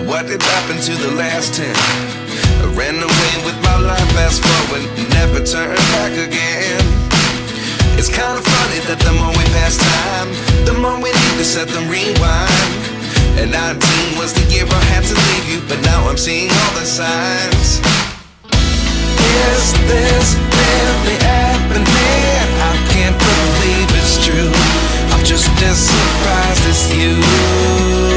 what did happen to the last 10? I ran away with my life, fast forward, never turn back again. It's kinda funny that the more we pass time, the more we need to set the rewind. And 19 was the year I had to leave you, but now I'm seeing all the signs. Is this really happening? I can't believe it's true. I'm just as surprised as you.